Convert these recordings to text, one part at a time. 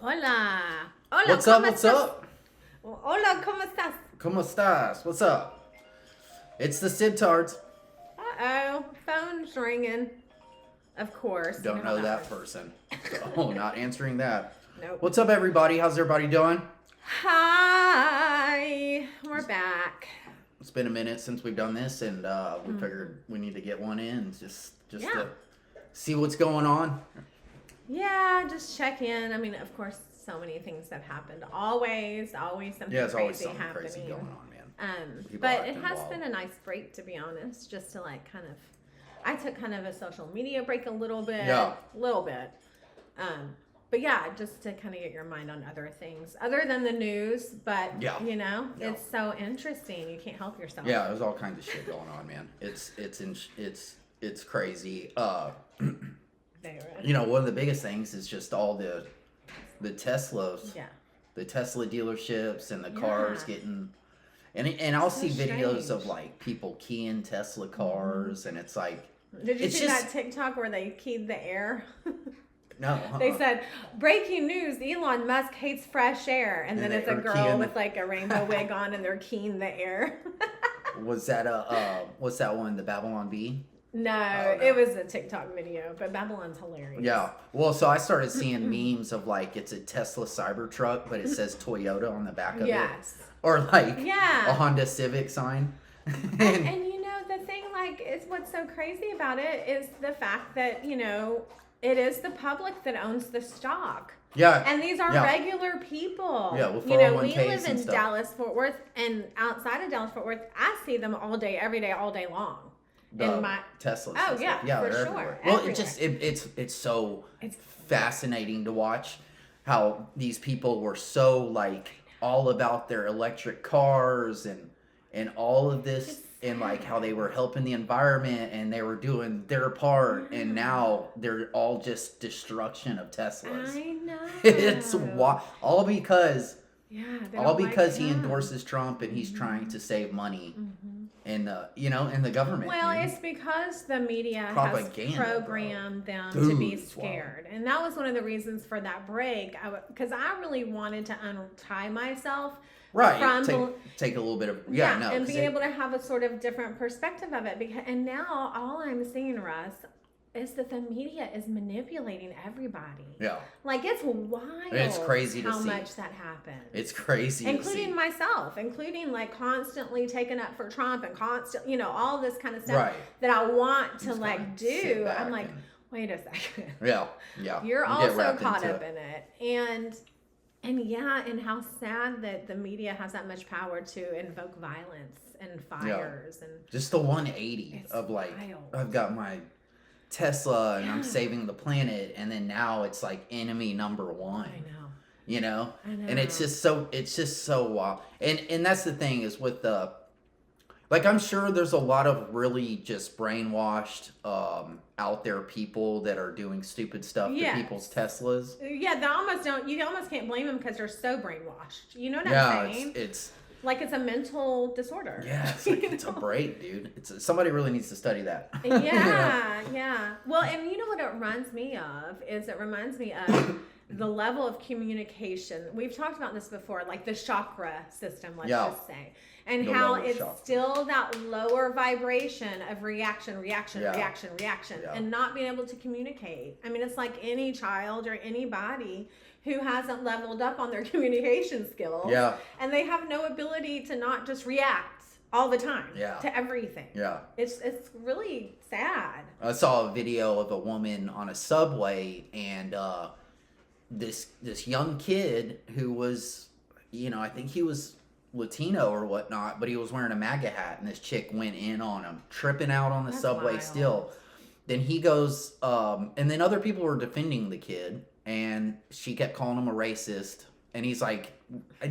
Hola. Hola, What's up? ¿cómo What's estás? up? Hola, ¿cómo estás? ¿Cómo estás? What's up? It's the Sibtards. Uh-oh, phone's ringing. Of course. Don't how know that is. person. So, not answering that. Nope. What's up, everybody? How's everybody doing? Hi. We're back. It's been a minute since we've done this, and we figured we need to get one in just Yeah. to see what's going on. Yeah, just check in. I mean, of course, so many things have happened. Always something Yeah, it's always crazy something happening. crazy going on, man. People But it acting has wild. been a nice break, to be honest, just to like kind of, I took kind of a social media break a little bit. Yeah. But yeah, just to kind of get your mind on other things other than the news. But Yeah. Yeah. Yeah. It's so interesting. You can't help yourself. Yeah, there's all kinds of shit going on, man. It's crazy. One of the biggest things is just all the Teslas. Yeah. The Tesla dealerships and the cars getting, and I'll see videos of like people keying Tesla cars, and it's like, Did you it's see just- that TikTok where they keyed the air? no, They said, breaking news, Elon Musk hates fresh air. And then they it's a are girl keying with like a rainbow wig on and they're keying the air. was that what's that one, the Babylon Bee? No, it was a TikTok video, but Babylon's hilarious. Yeah, well, so I started seeing memes of like it's a Tesla Cybertruck, but it says Toyota on the back of it, Yes. or like Yeah. a Honda Civic sign. And the thing, like, is what's so crazy about it is the fact that, it is the public that owns the stock. Yeah, And these are yeah. regular people. Yeah, with we 401ks live in and stuff. Dallas, Fort Worth, and outside of Dallas, Fort Worth, I see them all day, every day, all day long. The in my Teslas. Oh, and yeah, stuff. Yeah, for they're sure, everywhere. Well, everywhere. it's so It's- fascinating to watch how these people were so like all about their electric cars and all of this, It's and like sad. how they were helping the environment and they were doing their part, and now they're all just destruction of Teslas. I know. It's all because Yeah, they all don't like because he him. endorses Trump and he's trying to save money in the in the government. Well, dude. it's because the media Propaganda, has programmed them Dude, to be it's wild. scared. And that was one of the reasons for that break. Because I really wanted to untie myself. Right. From Take a little bit of no, and 'cause being able to have a sort of different perspective of it. And now all I'm seeing, Russ, is that the media is manipulating everybody. Yeah, Like, it's wild. It's crazy to how see. much that happens. it's crazy, Including to see. myself, including like constantly taking up for Trump and all this kind of stuff Right. that I want to Just like kinda sit do. back I'm like, and- wait a second. Yeah. You're You get also wrapped caught into up in it. And how sad that the media has that much power to invoke violence and fires and Just the 180 It's of like, wild. I've got my Tesla and Yeah. I'm saving the planet, and then now it's like enemy number one. I know. I know. And it's just so wild. And that's the thing is with the, like, I'm sure there's a lot of really just brainwashed out there people that are doing stupid stuff Yes. to people's Teslas. Yeah, you almost can't blame them because they're so brainwashed. You know what Yeah, I'm saying? it's Like it's a mental disorder. yeah, it's like it's a break, dude. Somebody really needs to study that. Yeah. Well, and you know what it reminds me of is it reminds me of the level of communication. We've talked about this before, like the chakra system, let's Yeah. just say. And The how lower it's chakra. still that lower vibration of reaction, Yeah. Yeah. and not being able to communicate. I mean, it's like any child or anybody who hasn't leveled up on their communication skills. Yeah. And they have no ability to not just react all the time Yeah. to everything. Yeah. It's really sad. I saw a video of a woman on a subway, and this young kid who was, I think he was Latino or whatnot, but he was wearing a MAGA hat, and this chick went in on him, tripping out on the That's subway wild. still. Then he goes, and then other people were defending the kid, and she kept calling him a racist, and he's like,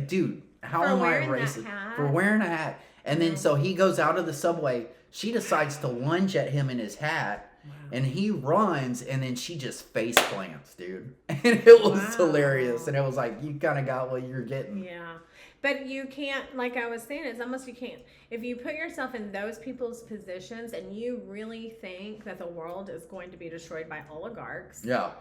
dude, how For am I a wearing that racist? hat? For wearing a hat. And then so he goes out of the subway, she decides to lunge at him in his hat, and he runs, and then she just face plants, dude. And it was Wow. hilarious. And it was like, you kind of got what you're getting. Yeah. But you can't, like I was saying, it's almost you can't, if you put yourself in those people's positions and you really think that the world is going to be destroyed by oligarchs, Yeah.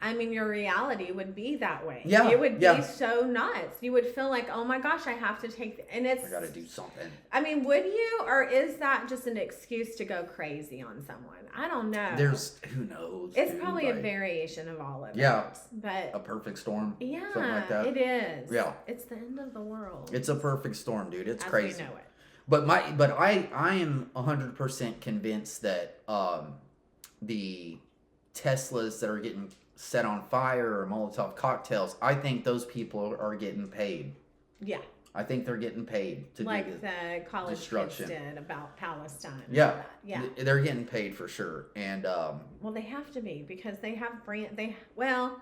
I mean, your reality would be that way. Yeah, It would yeah. be so nuts. You would feel like, oh my gosh, I have to take, and it's. I got to do something. I mean, would you, or is that just an excuse to go crazy on someone? I don't know. Who knows? It's dude, probably a like, variation of all of Yeah. it. But a perfect storm. yeah, Something like that. it is. Yeah. It's the end of the world. It's a perfect storm, dude. It's as crazy. we know it. But I am 100% convinced that the Teslas that are getting set on fire or Molotov cocktails, I think those people are getting paid. Yeah. I think they're getting paid to Like do the college destruction. kids did about Palestine. and Yeah. all that. Yeah. They're getting paid for sure. And Well, they have to be because they have well,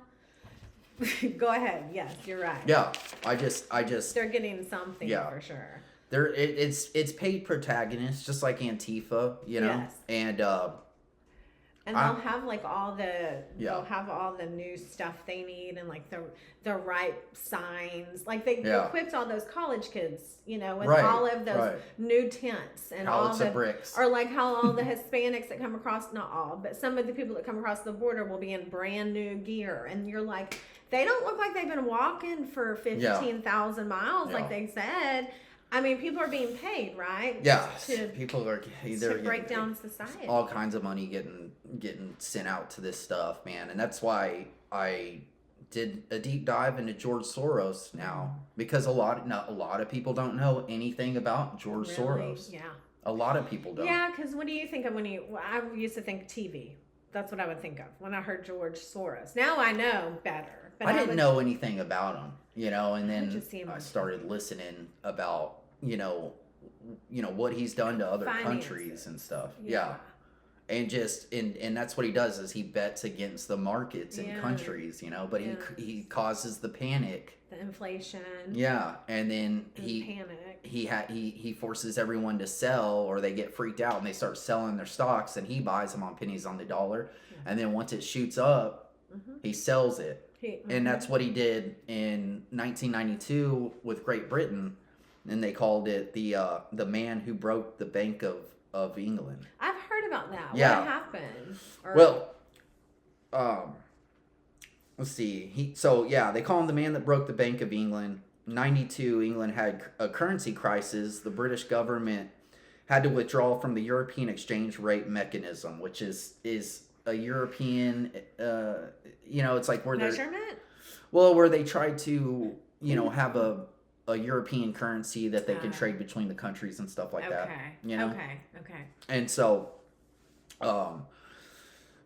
go ahead. Yes, you're right. yeah, I just They're getting something Yeah. for sure. it's paid protagonists, just like Antifa, you know. Yes. And And they'll have like all the Yeah. they'll have all the new stuff they need and like the right signs. Like they Yeah. equipped all those college kids, you know, with Right, all of those right. new tents and pallets all the of bricks. or like how all the Hispanics that come across, not all, but some of the people that come across the border will be in brand new gear, and you're like, they don't look like they've been walking for 15,000 miles, like Yeah. they said. I mean, people are being paid, right? Yeah, To, people are to break down society. all kinds of money getting sent out to this stuff, man, and that's why I did a deep dive into George Soros now, because a lot of people don't know anything about George Soros. Yeah. A lot of people don't. Yeah, because what do you think of when you? Well, I used to think TV. That's what I would think of when I heard George Soros. Now I know better. But I didn't know anything about him, you know, and would then just see him I on started listening about, you know what he's done to other Finances. countries and stuff. Yeah. And just and that's what he does, is he bets against the markets in Yeah. countries, you know, but Yeah. he causes the panic. The inflation. Yeah, and then And he panic. he forces everyone to sell, or they get freaked out and they start selling their stocks, and he buys them on pennies on the dollar, and then once it shoots up, he sells it. And that's what he did in 1992 with Great Britain, and they called it the man who broke the Bank of England. I've heard about that. Yeah. What happened? Or, Well, let's see. They call him the man that broke the Bank of England. 92, England had a currency crisis. The British government had to withdraw from the European exchange rate mechanism, which is a European, it's like where measurement. where they try to, have a European currency that they can trade between the countries and stuff like that. You know? Okay. And so,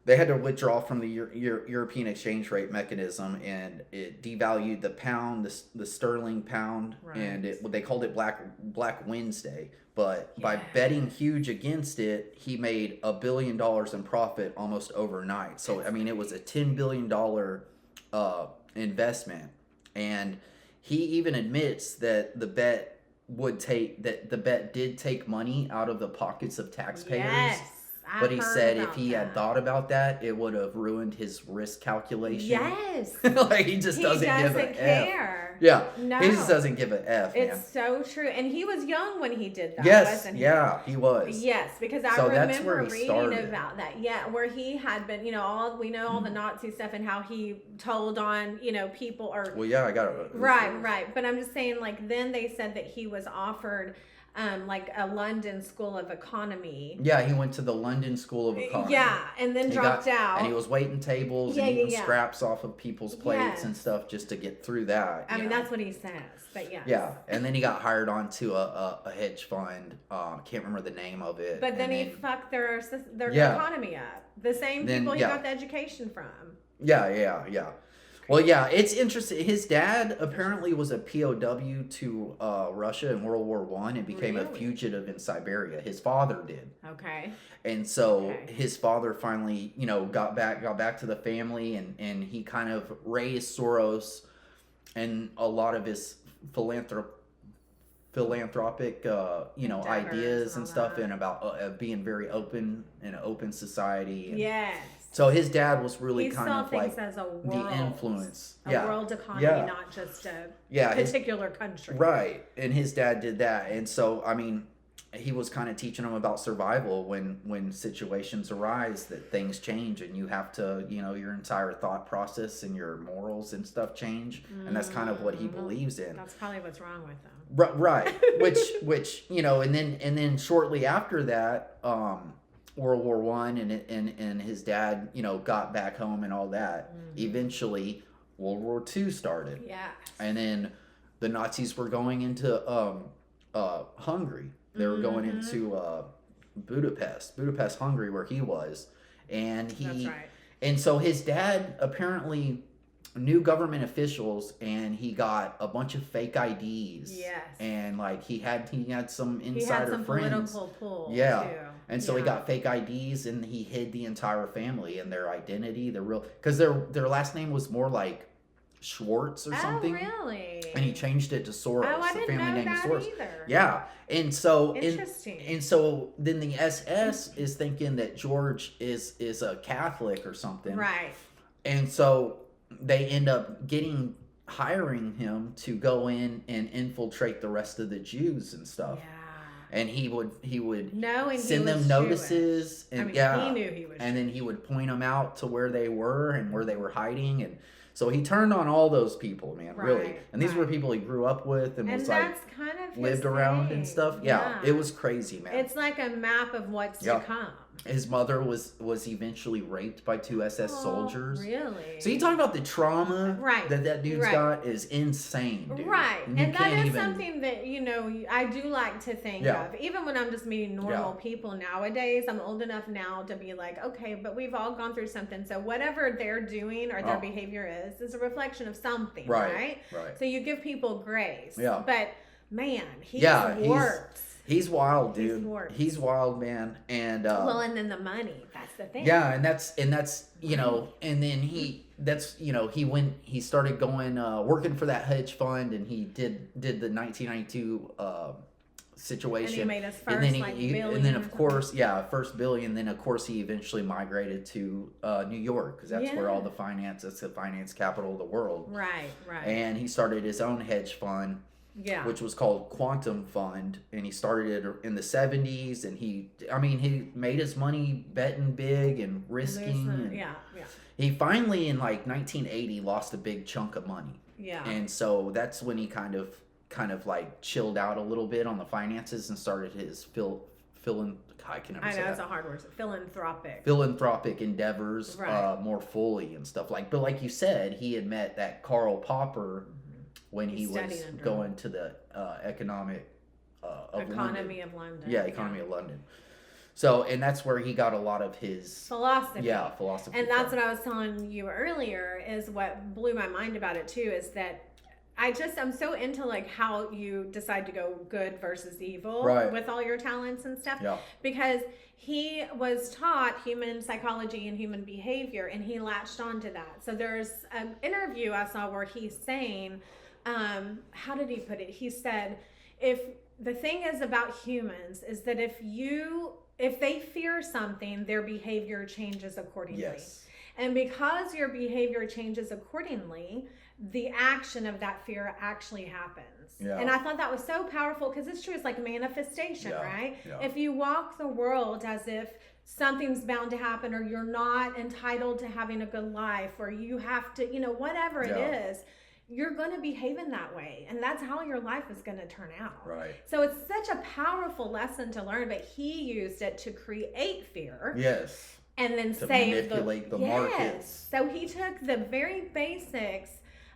they had to withdraw from the European exchange rate mechanism, and it devalued the pound, the sterling pound, and they called it Black Wednesday. But by betting huge against it, he made $1 billion in profit almost overnight. So I mean, it was a $10 billion investment, and he even admits that the bet did take money out of the pockets of taxpayers. Yes. But he said if he had thought about that, it would have ruined his risk calculation. Yes. Like he just doesn't give a care. F. Yeah. No. He just doesn't give a F, man. It's so true. And he was young when he did that, Yes. wasn't he? Yeah, he was. Yes, because I So that's remember where he reading started. about that. Yeah, where he had been, all the Nazi stuff and how he told on, people or Well, yeah, I got it. right. But I'm just saying, like, then they said that he was offered like a London School of Economy. Yeah, he went to the London School of Economy. Yeah, and then dropped out. And he was waiting tables and eating scraps off of people's plates Yes. and stuff just to get through that. I mean, that's what he says. But yeah. Yeah, and then he got hired onto a hedge fund. Can't remember the name of it. But then and he fucked their Yeah. economy up. The same Then, people he yeah. got the education from. Yeah. Well, yeah, it's interesting. His dad apparently was a POW to Russia in World War I and became a Really? fugitive in Siberia. His father did. Okay. And so Okay. his father finally, got back to the family, and he kind of raised Soros and a lot of his philanthropic, Endeavors ideas and and all stuff, that. and about being very open in an open society. And Yes. so his dad was really He kind saw of things like as a world, the influence. a Yeah. world economy, Yeah. not just a Yeah, his particular country. Right, and his dad did that, and so I mean, he was kind of teaching them about survival when situations arise, that things change and you have to, your entire thought process and your morals and stuff change. And that's kind of what he believes in. That's probably what's wrong with them. Right. which and then shortly after that, World War One and his dad, got back home and all that. Eventually, World War II started. Yeah. And then the Nazis were going into Hungary. They were going into Budapest, Hungary, where he was, and That's right. and so his dad apparently knew government officials, and he got a bunch of fake IDs. Yes. And like he had some insider He had some friends. political pull. Yeah. Too. And so he got fake IDs, and he hid the entire family and their identity, because their last name was more like Schwartz or something. Oh, really? And he changed it to Soros. Oh, I the didn't family know name that is Soros. either. Yeah. And so Interesting. and so then the SS is thinking that George is a Catholic or something. Right. And so they end up hiring him to go in and infiltrate the rest of the Jews and stuff. Yeah. And he would Knowing send he them was notices, Jewish. and he knew he was. and then he would point them out to where they were and where they were hiding, and so he turned on all those people, man, really. Right, And these were right. people he grew up with and was like that's kind of his lived around thing. and stuff. Yeah, it was crazy, man. It's like a map of what's to come. His mother was eventually raped by 2 SS soldiers. Really? So you talk about the trauma Right, that dude's right. got is insane, dude. Right. And you And that can't is something that, I do like to think Yeah. of. Even when I'm just meeting normal people nowadays, I'm old enough now to be like, okay, but we've all gone through something. So whatever they're doing or their behavior is a reflection of something, right? Right. So you give people grace. Yeah. But, man, he's warped. He's wild, dude. He's warped. He's wild, man. And And then the money. That's the thing. yeah, and that's and then he started going working for that hedge fund, and he did the 1992 situation. And he made his first and then billion. and then of course, first billion. Then of course he eventually migrated to New York, because that's where all the that's the finance capital of the world. Right. And he started his own hedge fund. Yeah. Which was called Quantum Fund, and he started it in the 70s, and he made his money betting big and risking. And he finally, in like 1980, lost a big chunk of money. Yeah. And so that's when he kind of like chilled out a little bit on the finances and started his I know, it's a hard word. philanthropic endeavors Right. more fully and stuff but like you said, he had met that Karl Popper when he was going to the economy of London. Yeah, economy of London. So, and that's where he got a lot of his philosophy. Yeah, philosophy. And that's what I was telling you earlier, is what blew my mind about it too, is that I'm so into like how you decide to go good versus evil with all your talents and stuff. Yeah. Because he was taught human psychology and human behavior, and he latched onto that. So there's an interview I saw where he's saying, how did he put it? He said, if the thing is about humans is that if they fear something, their behavior changes accordingly. Yes. And because your behavior changes accordingly, the action of that fear actually happens. Yeah. And I thought that was so powerful, because it's true. It's like manifestation, right? Yeah. If you walk the world as if something's bound to happen, or you're not entitled to having a good life, or you have to, whatever it is, you're going to behave in that way. And that's how your life is going to turn out. Right. So it's such a powerful lesson to learn, but he used it to create fear. Yes. And then To save manipulate the markets. So he took the very basics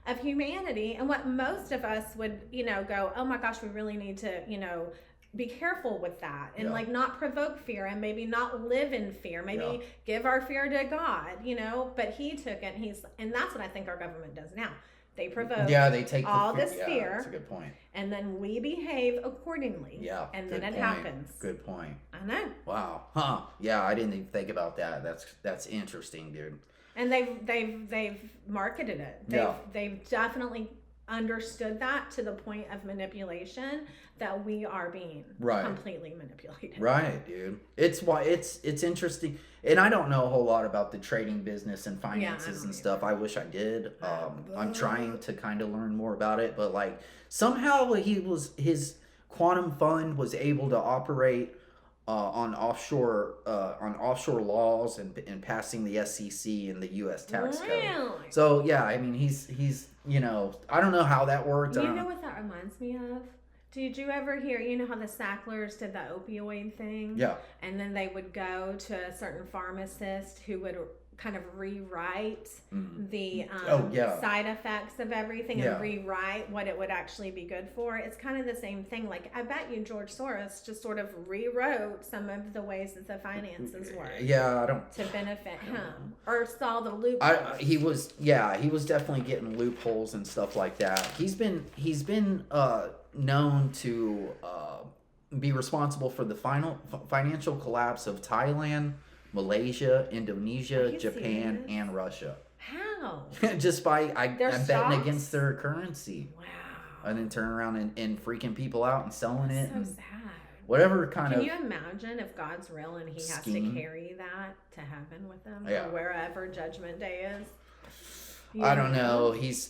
of humanity, and what most of us would, go, oh my gosh, we really need to, be careful with that, and like not provoke fear, and maybe not live in fear, maybe give our fear to God, but he took it, and that's what I think our government does now. They provoke they take all the this fear. fear. That's a good point. And then we behave accordingly. Yeah. And then it point. happens. Good point. I know. Wow. Huh. Yeah, I didn't even think about that. That's interesting, dude. And they've marketed it. They've definitely understood that to the point of manipulation, that we are being completely manipulated. Right, dude. It's interesting, and I don't know a whole lot about the trading business and finances and stuff. I wish I did. I'm trying to kind of learn more about it, but like somehow his Quantum Fund was able to operate on offshore laws and passing the SEC and the U.S. tax code. Really? So yeah, I mean he's I don't know how that worked. You know what that reminds me of? Did you ever hear, how the Sacklers did the opioid thing? Yeah. And then they would go to a certain pharmacist who would kind of rewrite the side effects of everything and rewrite what it would actually be good for. It's kind of the same thing. Like, I bet you George Soros just sort of rewrote some of the ways that the finances work. Yeah, I don't. To benefit him. Or saw the loopholes. He was definitely getting loopholes and stuff like that. He's been known to be responsible for the financial collapse of Thailand, Malaysia, Indonesia, Japan, serious? and Russia. How? Just by betting stocks? against their currency. Wow. And then turning around and freaking people out and selling it. So sad. Whatever kind of. Can you imagine if God's real and he has to carry that to heaven with him? Yeah. Or wherever Judgment Day is? I don't know. He's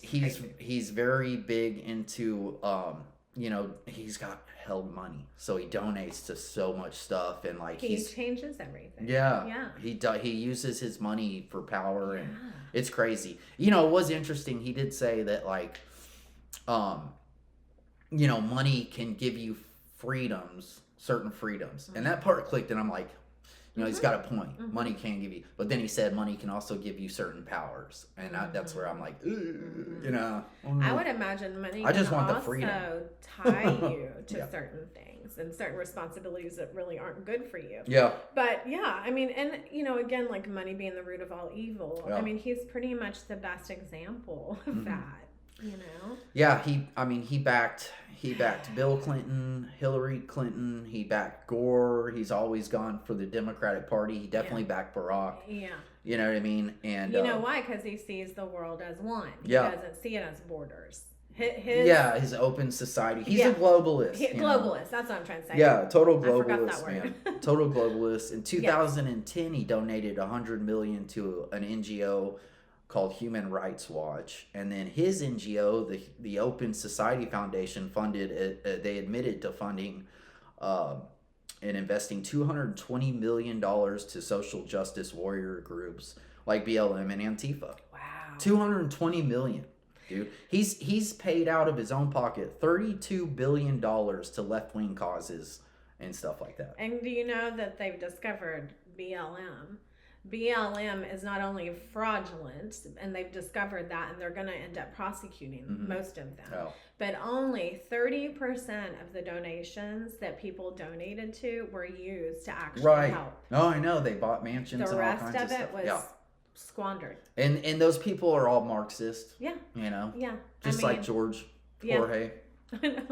very big into he's got held money, so he donates to so much stuff, and like he changes everything. Yeah. He uses his money for power, and it's crazy. It was interesting. He did say that like, money can give you certain freedoms, and that part clicked, and I'm like, he's got a point. Money can give you, but then he said money can also give you certain powers, and that's where I'm like, I would imagine money. I just can want the also freedom. tie you to certain things and certain responsibilities that really aren't good for you. Yeah. But yeah, I mean, and again, like money being the root of all evil. Yeah. I mean, he's pretty much the best example of that. Yeah, he backed Bill Clinton, Hillary Clinton, he backed Gore, he's always gone for the Democratic Party, he definitely backed Barack. Yeah. You know what I mean? And you know why? Because he sees the world as one. He Yeah. doesn't see it as borders. His open society. He's a globalist. Globalist, that's what I'm trying to say. Yeah, total I forgot that globalist, word. man. Total globalist. In 2010, he donated $100 million to an NGO called Human Rights Watch, and then his NGO, the Open Society Foundation, funded. They admitted to funding and investing $220 million to social justice warrior groups like BLM and Antifa. Wow. $220 million, dude. He's paid out of his own pocket $32 billion to left-wing causes and stuff like that. And do you know that they've discovered BLM? BLM is not only fraudulent, and they've discovered that, and they're going to end up prosecuting most of them. Oh. But only 30% of the donations that people donated to were used to actually help. Oh, I know. They bought mansions and all kinds of stuff. The rest of it was squandered. And those people are all Marxist. Yeah. Yeah. Just like George Jorge. I know.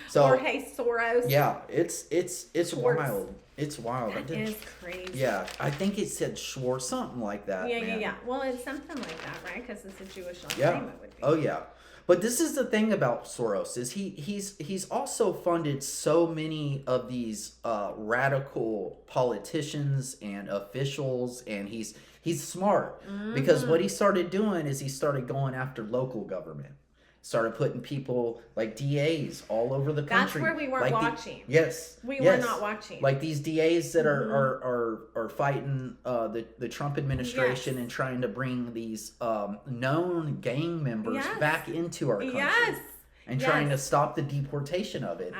So, Jorge Soros. Yeah, it's wild. It's wild. That is crazy. Yeah, I think it said Schwartz, something like that. Yeah. Well, it's something like that, right? Because it's a Jewish name. Yeah. It would be. Oh yeah. But this is the thing about Soros is he's also funded so many of these radical politicians and officials, and he's smart because what he started doing is he started going after local government. Started putting people like DAs all over the country. That's where we weren't watching. We were not watching. Like these DAs that are fighting the Trump administration and trying to bring these known gang members back into our country. And trying to stop the deportation of it.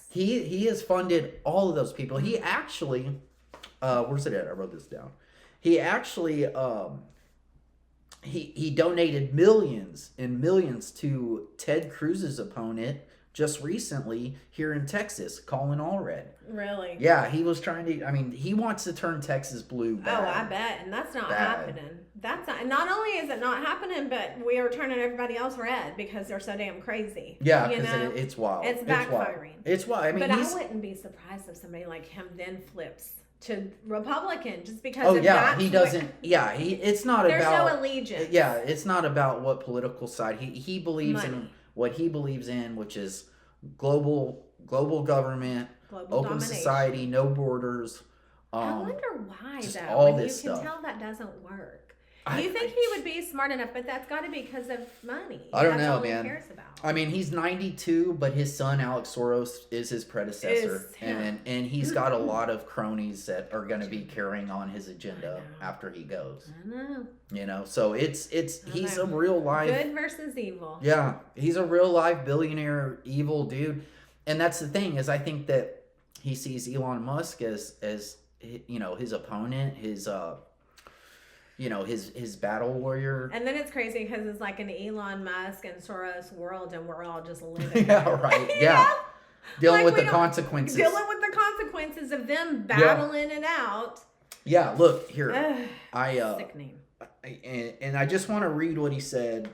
He has funded all of those people. He actually, where's it at? I wrote this down. He actually he donated millions and millions to Ted Cruz's opponent just recently here in Texas, Colin Allred. Really? Yeah, he was trying to. I mean, he wants to turn Texas blue. Bad. Oh, I bet, and that's not happening. That's not only is it not happening, but we are turning everybody else red because they're so damn crazy. Yeah, because it's wild. It's backfiring. It's wild. I mean, but I wouldn't be surprised if somebody like him then flips to Republican just because. Oh yeah, he doesn't. It's not there's about. There's no allegiance. Yeah, it's not about what political side he believes in. What he believes in, which is global government, open society, no borders. I wonder why though. All when this you can stuff. tell that doesn't work. You think he would be smart enough, but that's got to be because of money. I don't know, that's all man. He cares about. I mean, he's 92, but his son Alex Soros is his predecessor, and he's got a lot of cronies that are going to be carrying on his agenda after he goes. I know. You know, so he's a real life good versus evil. Yeah, he's a real life billionaire evil dude, and that's the thing is I think that he sees Elon Musk as you know, his opponent, his you know, his battle warrior. And then it's crazy because it's like an Elon Musk and Soros world, and we're all just living. Yeah, right. Yeah. Dealing like with the consequences. Dealing with the consequences of them battling it out. Yeah, look, here. Sickening. And I just want to read what he said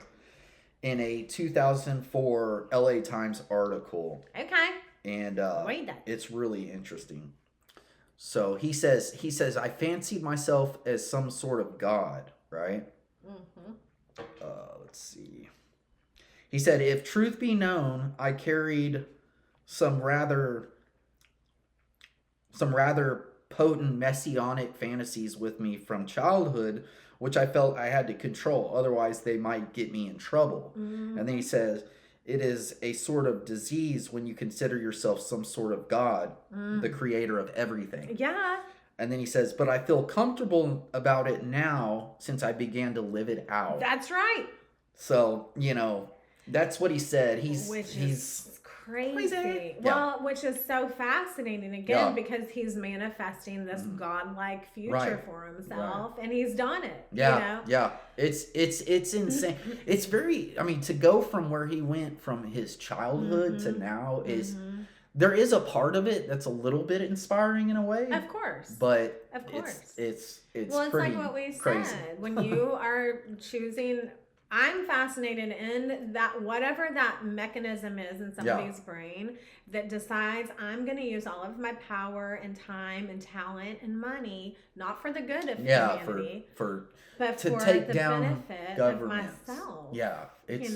in a 2004 LA Times article. Okay. And it's really interesting. So he says, I fancied myself as some sort of god, right? Mm-hmm. Let's see. He said, if truth be known, I carried some rather potent messianic fantasies with me from childhood, which I felt I had to control. Otherwise, they might get me in trouble. Mm-hmm. And then he says, it is a sort of disease when you consider yourself some sort of God, the creator of everything. Yeah. And then he says, but I feel comfortable about it now since I began to live it out. That's right. So, you know, that's what he said. He's crazy. Well, which is so fascinating again because he's manifesting this godlike future for himself, and he's done it. Yeah, you know? Yeah. It's insane. It's very. I mean, to go from where he went from his childhood to now is. There is a part of it that's a little bit inspiring in a way. Of course. But of course. It's well, it's pretty like what we crazy. said. When you are choosing, I'm fascinated in that whatever that mechanism is in somebody's brain that decides I'm going to use all of my power and time and talent and money, not for the good of humanity, but to take the down benefit of myself. Yeah, it's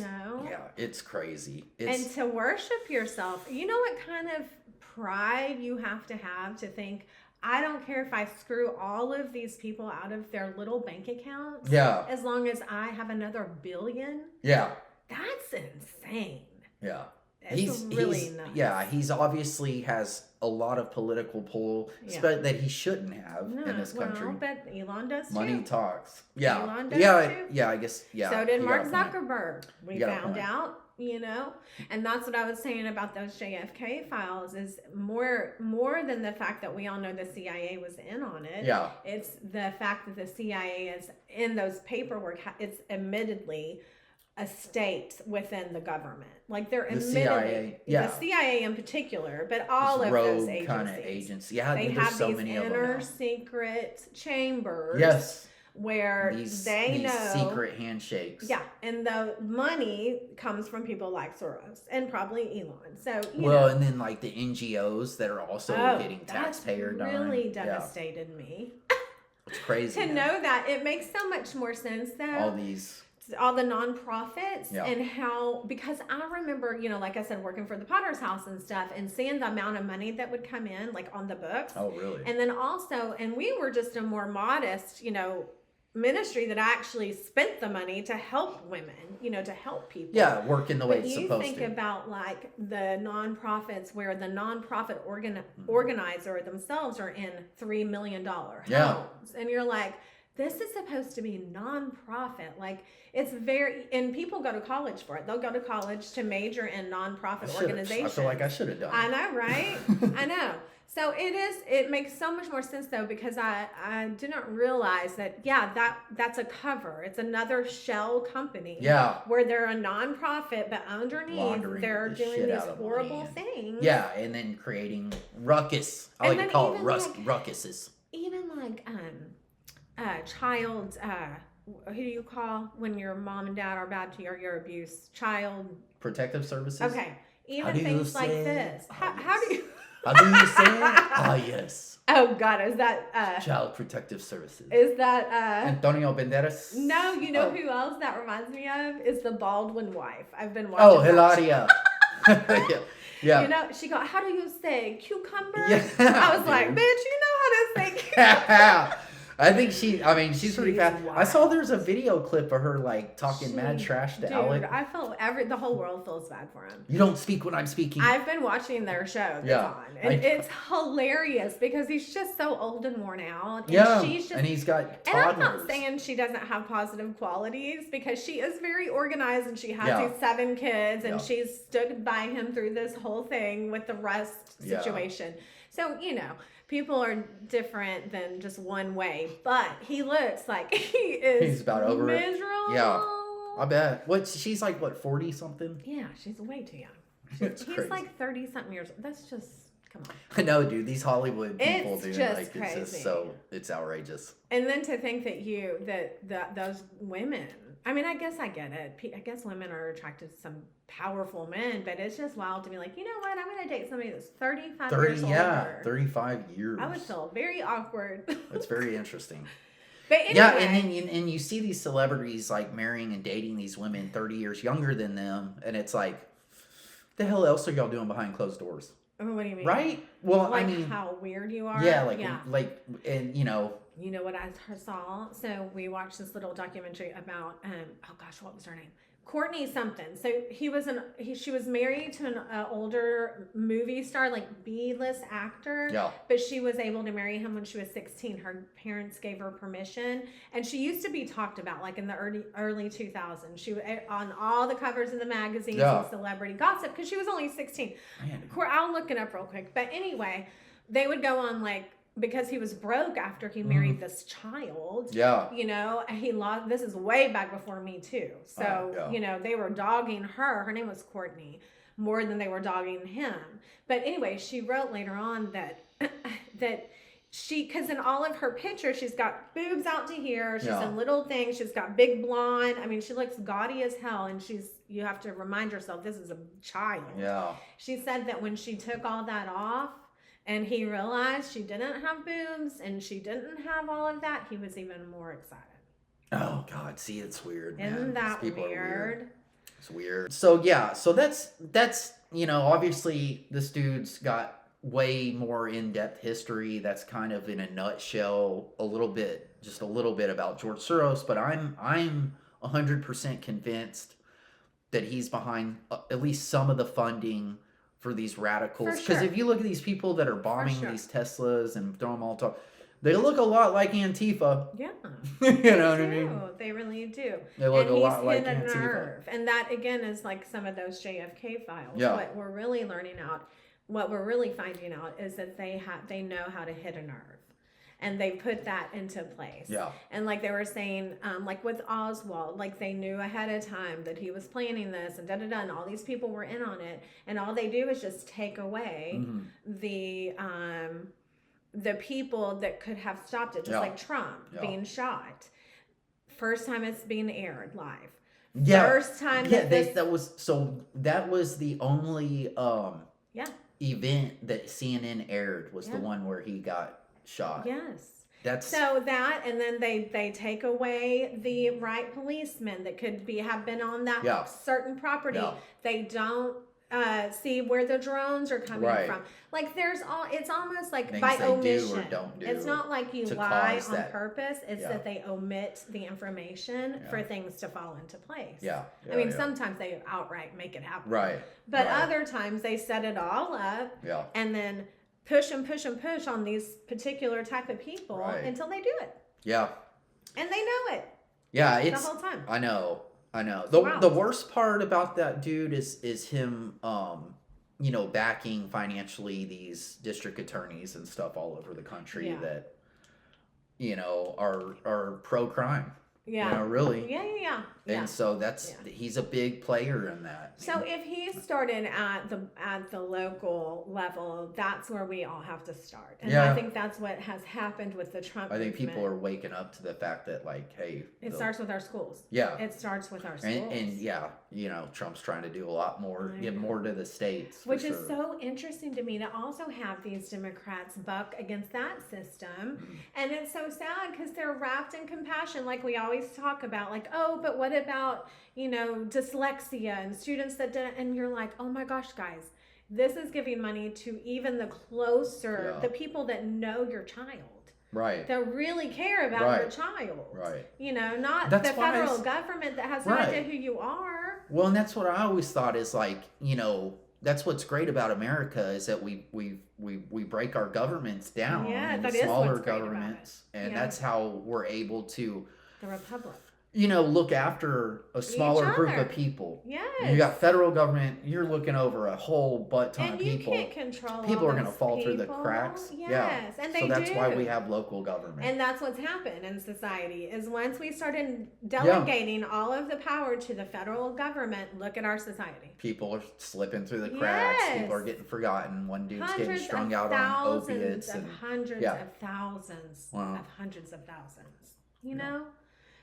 it's crazy. And to worship yourself. You know what kind of pride you have to think, I don't care if I screw all of these people out of their little bank accounts. Yeah. As long as I have another billion. Yeah. That's insane. Yeah. He's really nuts. Yeah, he's obviously has a lot of political pull that he shouldn't have in this country. Well, but Elon does Money too. talks. Yeah. Elon does too. Yeah, I guess. Yeah. So did Mark Zuckerberg. We found out, you know, and that's what I was saying about those JFK files is more than the fact that we all know the CIA was in on it. Yeah. It's the fact that the CIA is in those paperwork. It's admittedly a state within the government. Like they're admittedly the CIA in particular, but all of those agencies. Kind of agency. Yeah, they have so these many inner secret chambers. Yes. Where these know secret handshakes. Yeah, and the money comes from people like Soros and probably Elon. So and then like the NGOs that are also getting taxpayer dime. That really devastated me. It's crazy. To know that it makes so much more sense though. All the nonprofits and how, because I remember, you know, like I said, working for the Potter's House and stuff and seeing the amount of money that would come in like on the books. Oh, really? And then also, and we were just a more modest, you know, ministry that actually spent the money to help women, you know, to help people. Yeah, work in the way it's supposed to. You think about like the nonprofits where the nonprofit organizer themselves are in $3 million homes. And you're like, this is supposed to be nonprofit. Like it's and people go to college for it. They'll go to college to major in nonprofit organizations. I feel like I should have done it. I know, right? I know. So it makes so much more sense though, because I didn't realize that, that's a cover. It's another shell company. Yeah. Where they're a nonprofit, but underneath they're doing these horrible things. Yeah, and then creating ruckus. I like to call it ruckuses. Even like child, who do you call when your mom and dad are bad to your abuse? Child protective services. Okay, even things like this. How do you? How do you say it? Ah, yes. Oh God, is that Child Protective Services? Is that Antonio Banderas? No, you know who else that reminds me of is the Baldwin wife. I've been watching. Oh, Hilaria. Yeah. You know, she go, how do you say cucumber? Yeah, I was like, bitch, you know how to say cucumber. I think she's pretty She's fast. I wild. saw there's a video clip of her like talking mad trash to Dude, Alec. I felt the whole world feels bad for him. You don't speak when I'm speaking. I've been watching their show that's Yeah. on, and it's hilarious because he's just so old and worn out. And Yeah, she's just, and he's got and toddlers. I'm not saying she doesn't have positive qualities because she is very organized and she has Yeah. these 7 kids and Yeah. she's stood by him through this whole thing with the rust Yeah. situation. So, people are different than just one way, but he looks like He's about over miserable. it. Yeah. I bet. She's like, 40 something? Yeah, she's way too young. It's He's crazy. like 30 something years. That's just, come on. I know, dude. These Hollywood people, It's dude, just it's crazy. just so, it's outrageous. And then to think that those women, I mean, I guess I get it. I guess women are attracted to some powerful men, but it's just wild to be like, you know what? I'm going to date somebody that's 35 years older. 35 years. I would feel very awkward. It's very interesting. But anyway. Yeah, and you see these celebrities like marrying and dating these women 30 years younger than them, and it's like, the hell else are y'all doing behind closed doors? What do you mean? Right? Well, like I mean, how weird you are. yeah, and You know what I saw? So we watched this little documentary about oh gosh, what was her name? Courtney something. So she was married to an older movie star, like B-list actor. Yeah. But she was able to marry him when she was 16. Her parents gave her permission, and she used to be talked about like in the early 2000s. She was on all the covers of the magazines Yeah. and celebrity gossip because she was only 16. Man. I'll look it up real quick. But anyway, they would go on like, because he was broke after he married this child. Yeah. He lost. This is way back before Me Too. So, yeah. they were dogging her. Her name was Courtney, more than they were dogging him. But anyway, she wrote later on that because in all of her pictures, she's got boobs out to here. She's Yeah. in little things. She's got big blonde. I mean, she looks gaudy as hell. And you have to remind yourself, this is a child. Yeah. She said that when she took all that off, and he realized she didn't have boobs and she didn't have all of that, he was even more excited. Oh God, see, it's weird. Man. Isn't that These people are weird? It's weird. So yeah, so that's obviously this dude's got way more in-depth history. That's kind of in a nutshell, just a little bit about George Soros. But I'm 100% convinced that he's behind at least some of the funding for these radicals. For Because sure. if you look at these people that are bombing sure. these Teslas and throwing them all top, they look a lot like Antifa. Yeah. You know what I mean? They really do. They look and a lot like he's hit a Antifa. nerve. And that, again, is like some of those JFK files. Yeah. What we're really finding out is that they know how to hit a nerve. And they put that into place. Yeah. And like they were saying, like with Oswald, like they knew ahead of time that he was planning this and da-da-da, and all these people were in on it. And all they do is just take away the people that could have stopped it, just like Trump being shot. First time it's being aired live. Yeah. First time that was the only event that CNN aired was the one where he got shot. Yes. That's so that, and then they take away the right policemen that could have been on that certain property. Yeah. They don't see where the drones are coming from. Like it's almost like things by they omission. do or don't do It's not like you to lie cause on that. purpose. It's Yeah. that they omit the information for things to fall into place. Yeah. I mean, sometimes they outright make it happen. Right. But right. other times they set it all up. Yeah. And then push on these particular type of people until they do it. Yeah. And they know it. Yeah, the whole time. I know. Wow. The worst part about that dude is him backing financially these district attorneys and stuff all over the country that are pro crime. Yeah. Really. Yeah. And so he's a big player in that. So if he started at the local level, that's where we all have to start. And I think that's what has happened with the Trump I think movement. people are waking up to the fact that, like, hey, it starts with our schools. Yeah. It starts with our schools. And Trump's trying to do a lot more, give more to the states. Which is so interesting to me to also have these Democrats buck against that system. Mm-hmm. And it's so sad because they're wrapped in compassion, like we always talk about, like, oh, but what about, dyslexia and students that didn't, and you're like, oh my gosh, guys, this is giving money to even the closer, the people that know your child. Right. that really care about Right. your child. Right. You know, not That's the why federal government that has no Right. idea who you are. Well, and that's what I always thought is like, that's what's great about America is that we break our governments down Yeah, into that is smaller what's great about it. governments, and Yeah. that's how we're able to, The republic. look after a smaller group other. of people. Yes. You got federal government, you're looking over a whole butt ton And of you people. can't control People all are going to those fall through the people. cracks. Yes, Yeah. and they So that's do. why we have local government. And that's what's happened in society is once we started delegating all of the power to the federal government, look at our society. People are slipping through the cracks. Yes. People are getting forgotten. One dude's getting Hundreds strung of out on thousands opiates. of And hundreds yeah. of thousands Wow. of hundreds of thousands. You Yeah. know?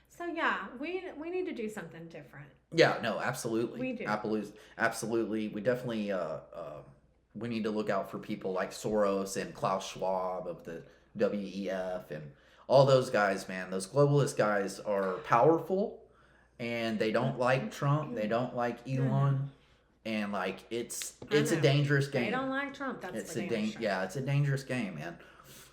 So yeah, we need to do something different. Yeah, no, absolutely. We do. Absolutely. We definitely we need to look out for people like Soros and Klaus Schwab of the WEF and all those guys, man. Those globalist guys are powerful and they don't like Trump, they don't like Elon, and like it's a dangerous game. They don't like Trump. That's it's for a damn sure. Yeah, it's a dangerous game, man.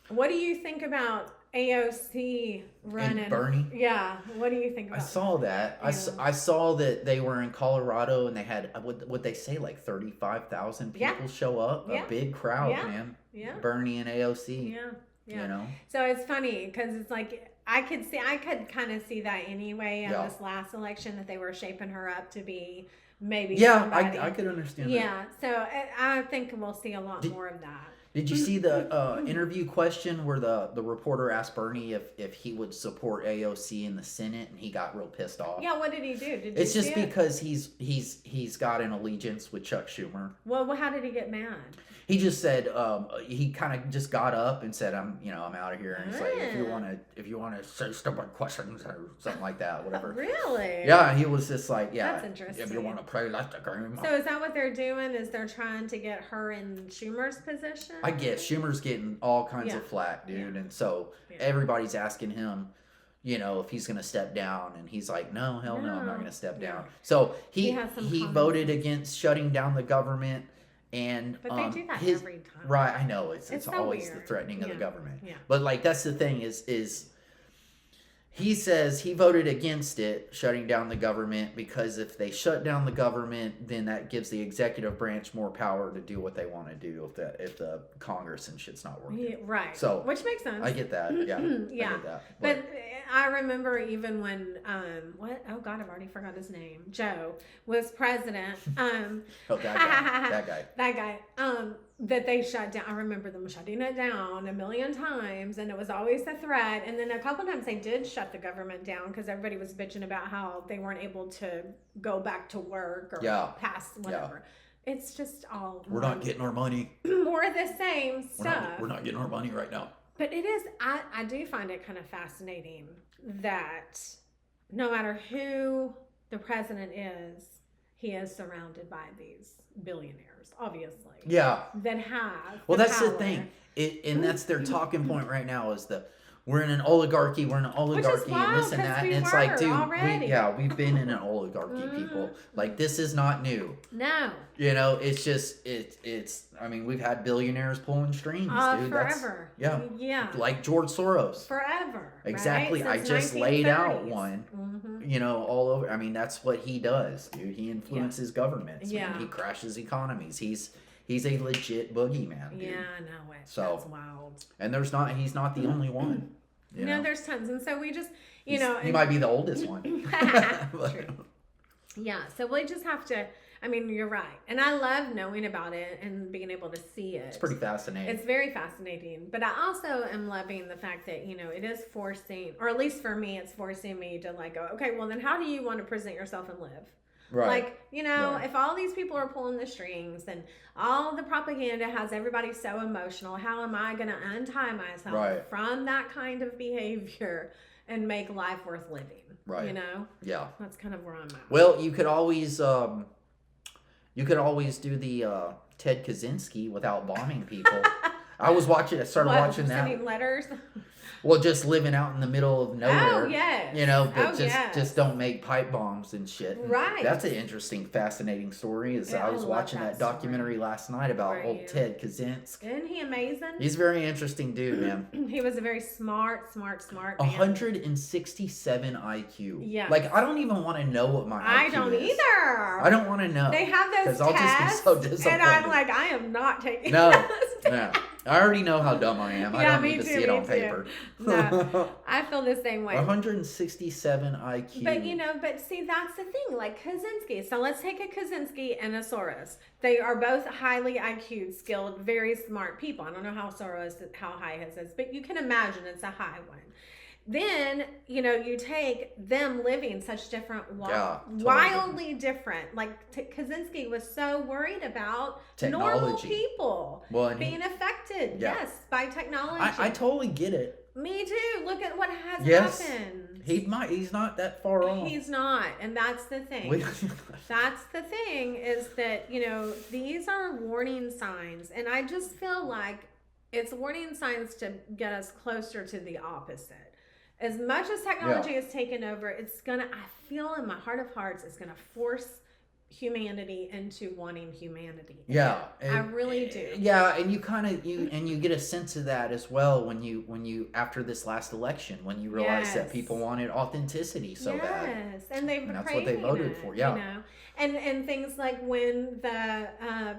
What do you think about AOC running? And Bernie? Yeah. What do you think about I saw that. Yeah. I saw that they were in Colorado and they had what they say like 35,000 people Yeah. show up. Yeah. A big crowd, Yeah. man. Yeah. Bernie and AOC. Yeah. Yeah. You know. So it's funny because it's like I could kind of see that anyway in Yeah. this last election that they were shaping her up to be maybe Yeah, somebody. I could understand that. Yeah. So I think we'll see a lot more of that. Did you see the interview question where the reporter asked Bernie if he would support AOC in the Senate and he got real pissed off? Yeah. What did he do? Did It's you just see it? because he's got an allegiance with Chuck Schumer. Well, how did he get mad? He just said he kind of just got up and said I'm out of here, and he's like if you want to say stupid questions or something like that, whatever. Really? Yeah, he was just like That's interesting. if you want to play like the game. So is that what they're doing? Is they're trying to get her in Schumer's position? I guess Schumer's getting all kinds Yeah. of flack, dude, and so Yeah. everybody's asking him, if he's gonna step down, and he's like, no, hell no, I'm not No. gonna step Yeah. down. So He has some he common voted sense. against shutting down the government. And But they do that every time. Right, I know it's It's so always the weird. threatening of the Yeah. government. Yeah. But like that's the thing is he says he voted against it shutting down the government because if they shut down the government, then that gives the executive branch more power to do what they want to do if the Congress and shit's not working. Yeah, right. So which makes sense. I get that. Yeah. Yeah. I get that. But I remember even when oh God, I've already forgot his name. Joe was president. Oh, that guy. That guy. That they shut down. I remember them shutting it down a million times, and it was always a threat. And then a couple times they did shut the government down because everybody was bitching about how they weren't able to go back to work or pass whatever. It's just all We're not getting our money. more of the same stuff. We're not getting our money right now. But it is, I do find it kind of fascinating that no matter who the president is, he is surrounded by these billionaires, obviously. Yeah. That have. Well, that's the power. thing. And that's their talking point right now is we're in an oligarchy, and wild, this and 'cause that. we And it's like, were dude, already. we've been in an oligarchy, people. Like, this is not new. No. It's just, I mean, we've had billionaires pulling strings, dude. Forever. Yeah. Like George Soros. Forever. Exactly. Right? I Since just laid out 1930s. one, Mm-hmm. all over. I mean, that's what he does, dude. He influences governments. Yeah. Man. He crashes economies. He's a legit boogeyman, dude. Yeah, I know it. So- That's wild. And he's not the only one. You know? There's tons. And so we just, he might be the oldest one. True. Yeah, so we just have to, I mean, you're right. And I love knowing about it and being able to see it. It's pretty fascinating. It's very fascinating. But I also am loving the fact that, it is forcing, or at least for me, it's forcing me to like go, okay, well then how do you want to present yourself and live? Right. Like, Right. if all these people are pulling the strings and all the propaganda has everybody so emotional, how am I going to untie myself Right. from that kind of behavior and make life worth living? Right. Yeah. That's kind of where I'm at. Well, you could always do the Ted Kaczynski without bombing people. I started watching that. Sending letters? Well, just living out in the middle of nowhere. Oh, yes. You know, but Oh, just yes. just don't make pipe bombs and shit. And Right. that's an interesting, fascinating story. Yeah, I I was love watching that that documentary story. last night about Were old you? Ted Kaczynski. Isn't he amazing? He's a very interesting dude, man. He was a very smart man. 167 IQ. Yes. Like, I don't even want to know what my IQ I don't is. either. I don't want to know. They have those 'Cause I'll just be tests, so disappointed. and I'm like, I am not taking No, this no. I already know how dumb I am. I Yeah, don't me need to too, see it me on too. paper. No, I feel the same way. 167 IQ. But but see, that's the thing. Like Kaczynski. So let's take a Kaczynski and a Soros. They are both highly IQ, skilled, very smart people. I don't know how high his is, but you can imagine it's a high one. Then you take them living such different, Totally wildly different. Like Kaczynski was so worried about normal Technology. people Well, being affected, Yeah. yes, by technology. I totally get it. Me too. Look at what has Yes. happened. He's not that far off. He's not, and that's the thing. That's the thing is that these are warning signs, and I just feel like it's warning signs to get us closer to the opposite. As much as technology has taken over, I feel in my heart of hearts, it's gonna force humanity into wanting humanity. Yeah, I really do. Yeah, and you get a sense of that as well when you after this last election, when you realize that people wanted authenticity so bad. Yes, and they've And that's craving what they voted it, for. Yeah. And things like when the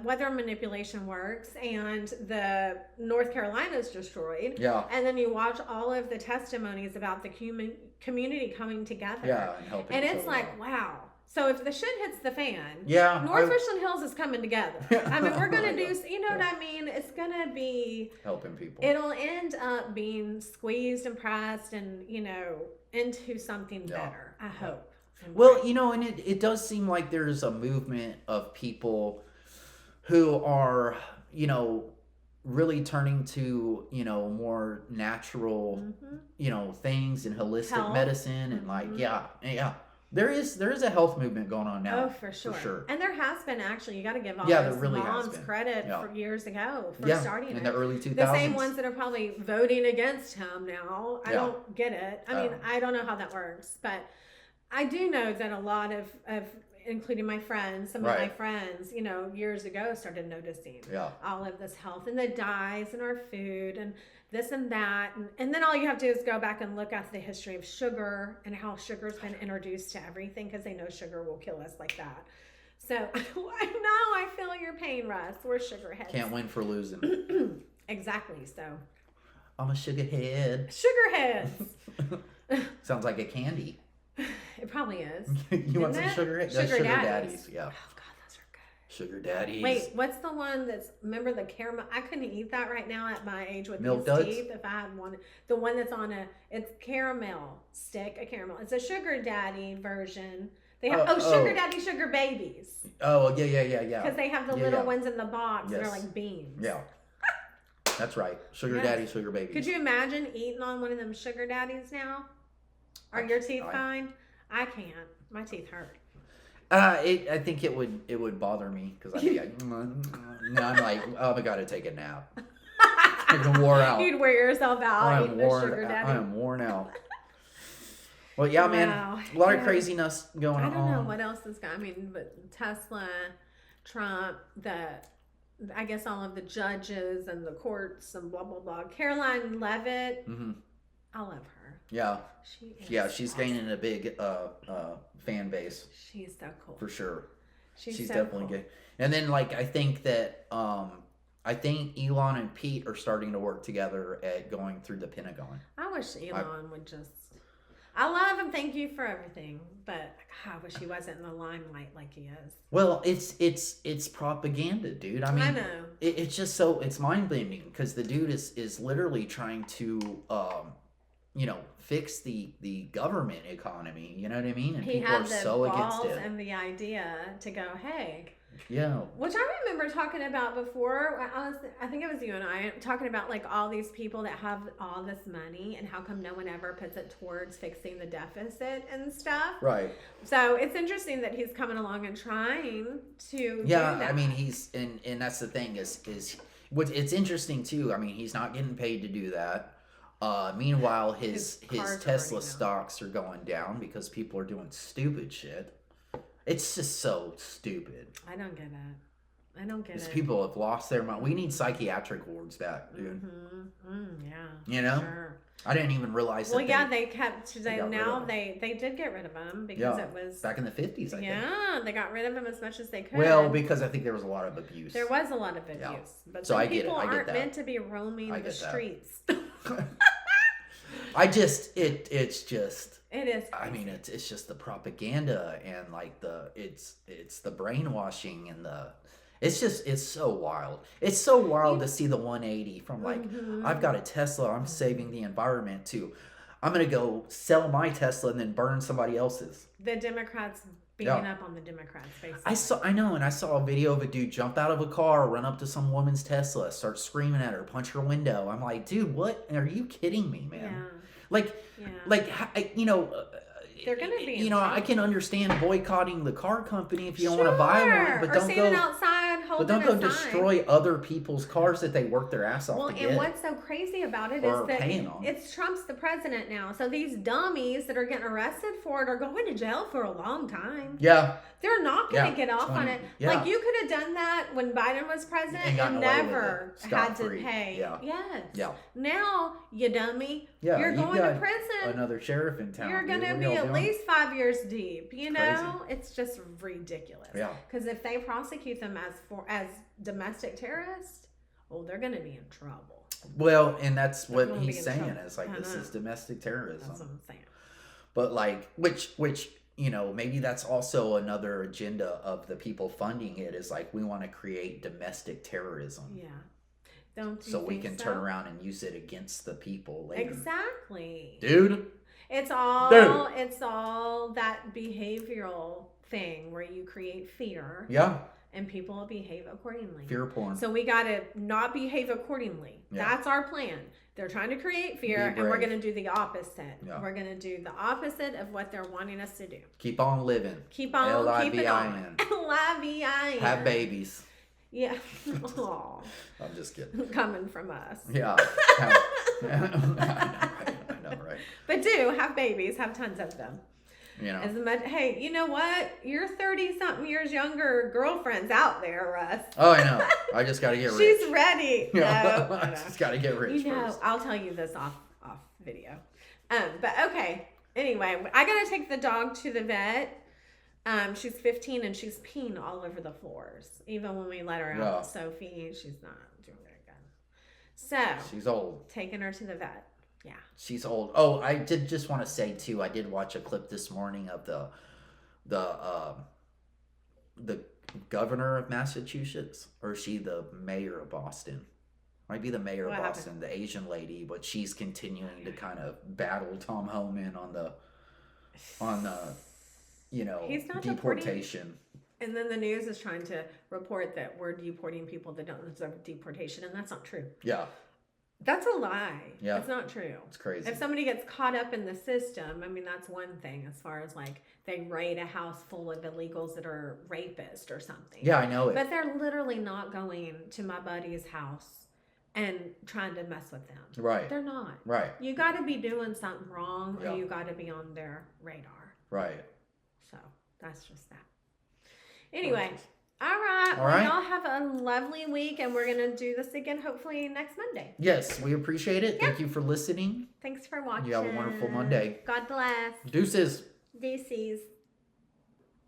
weather manipulation works and the North Carolina is destroyed. Yeah. And then you watch all of the testimonies about the community coming together. Yeah, and helping. And it's like, wow. So if the shit hits the fan, North Richland Hills is coming together. I mean, we're gonna do. What I mean? It's gonna be helping people. It'll end up being squeezed and pressed, and into something better. I hope. Well, and it does seem like there's a movement of people who are, really turning to, more natural, things and holistic medicine and There is a health movement going on now. Oh, for sure. And there has been actually. You got to give all there those really moms credit for years ago for starting in it. the early 2000s. The same ones that are probably voting against him now. I don't get it. I mean, I don't know how that works, but I do know that a lot of including my friends, some of my friends, years ago started noticing all of this health and the dyes in our food and this and that. And then all you have to do is go back and look at the history of sugar and how sugar's been introduced to everything because they know sugar will kill us like that. So I know, I feel your pain, Russ. We're sugar heads. Can't win for losing. Exactly. So I'm a sugar head. Sugar heads. Sounds like a candy. It probably is. You want some sugar heads? Sugar daddies. Yeah. Oh God, those are good. Sugar daddies. Wait, what's the one that's? Remember the caramel? I couldn't eat that right now at my age with Milk these Duds? teeth. If I had one, the one that's on it's caramel stick, a caramel. It's a sugar daddy version. They have sugar daddy, sugar babies. Oh yeah. Because they have the little ones in the box. Yes. They're like beans. Yeah. That's right. Sugar daddy, sugar babies. Could you imagine eating on one of them sugar daddies now? Are your teeth fine? I can't. My teeth hurt. I think it would bother me because I'd be like, I'm like, oh, I gotta take a nap. I'm wore out. You'd wear yourself out. I am worn out. Well, yeah, man. A lot of craziness going on. I don't know what else is going. I mean, but Tesla, Trump, I guess all of the judges and the courts and blah blah blah. Caroline Leavitt. Mm-hmm. I love her. Yeah. She's awesome. gaining a big fan base. She's so cool. For sure. She's so definitely cool. good. And then I think that Elon and Pete are starting to work together at going through the Pentagon. I wish Elon would just. I love him. Thank you for everything, but I wish he wasn't in the limelight like he is. Well, it's propaganda, dude. I mean, I know. It's just it's mind bending because the dude is literally trying to fix the government economy. You know what I mean? And he people had are the so against balls it. and the idea to go, hey. Yeah. Which I remember talking about before. I think it was you and I talking about all these people that have all this money and how come no one ever puts it towards fixing the deficit and stuff. Right. So it's interesting that he's coming along and trying to do that. that. I mean, he's and that's the thing is what it's interesting too. I mean, he's not getting paid to do that. Meanwhile, his car's Tesla already down. stocks are going down because people are doing stupid shit. It's just so stupid. I don't get it. I don't get Because it. people have lost their mind. We need psychiatric wards back, dude. Yeah. You know? Sure. I didn't even realize that. Well, yeah, they kept. they got rid Now of 'em. they did get rid of him because it was back in the 50s, I think. Yeah, they got rid of him as much as they could. Well, because I think there was a lot of abuse. there was a lot of abuse, Yeah. but So some I get it. people I get aren't that. meant to be roaming I the get that. streets. It's just. It is. I mean, it's just the propaganda and like it's the brainwashing and it's so wild. It's so wild to see the 180 from like I've got a Tesla, I'm saving the environment, to I'm gonna go sell my Tesla and then burn somebody else's. The Democrats beating up on the Democrats, basically. I saw a video of a dude jump out of a car, run up to some woman's Tesla, start screaming at her, punch her window. I'm like, dude, what? Are you kidding me, man? Yeah. Like, you know, They're gonna be. you know, I can understand boycotting the car company if you don't want to buy one, but or don't standing go. outside holding But don't go a sign. destroy other people's cars that they work their ass off Well, to and get. what's so crazy about it Or is that paying on. it's Trump's the president now. So these dummies that are getting arrested for it are going to jail for a long time. Yeah, They're not going to Yeah, get off on 20 it. yeah. Like, you could have done that when Biden was president And gotten and away with never it. had to Scot-free. pay. Yeah. Yes. Yeah. Now, you dummy, yeah. you're you going to got prison. Another sheriff in town. You're dude. going to What be y'all at doing? least 5 years deep. You Crazy. know, it's just ridiculous. Yeah. Because if they prosecute them as domestic terrorists, oh, they're going to be in trouble. Well, and that's They're what gonna be he's in saying trouble. is like I this know. is domestic terrorism. That's what I'm saying. But like, which you know, maybe that's also another agenda of the people funding it is like we want to create domestic terrorism. Yeah. Don't you So we think can so? turn around and use it against the people later. Exactly. Dude. It's all Dude. it's all that behavioral thing where you create fear Yeah. and people behave accordingly. Fear porn. So we got to not behave accordingly. Yeah. That's our plan. They're trying to create fear, Be and we're brave. going to do the opposite. Yeah. We're going to do the opposite of what they're wanting us to do. Keep on living. Keep on, keep it on. L-I-V-I-N. L-I-V-I-N. Have babies. Yeah. Aw. I'm just kidding. Coming from us. Yeah. I know, right? But do have babies. Have tons of them. You know. As much, hey, you know what? Your 30-something years younger girlfriend's out there, Russ. Oh, I know. I just got to get rich. She's ready. Yeah. No, I just got to get rich you know, first. I'll tell you this off video. But okay. Anyway, I gotta take the dog to the vet. She's 15 and she's peeing all over the floors. Even when we let her out Yeah. with Sophie, she's not doing very good. So She's old. taking her to the vet. Yeah. She's old. Oh, I did just want to say too. I did watch a clip this morning of the governor of Massachusetts, or is she the mayor of Boston? Might be the mayor What of happened? Boston, the Asian lady, but she's continuing to kind of battle Tom Homan on the you know, He's not deporting- deportation. And then the news is trying to report that we're deporting people that don't deserve deportation, and that's not true. Yeah, That's a lie. Yeah. It's not true. it's crazy. If somebody gets caught up in the system, I mean, that's one thing as far as like they raid a house full of illegals that are rapists or something. Yeah, I know it. But they're literally not going to my buddy's house and trying to mess with them. Right. They're not. Right. You got to be doing something wrong Yeah. or you got to be on their radar. Right. So that's just that. Anyway. Perfect. All right. All Well, right. y'all have a lovely week, and we're going to do this again hopefully next Monday. Yes, we appreciate it. Yeah. Thank you for listening. Thanks for watching. You have a wonderful Monday. God bless. Deuces. Deuces.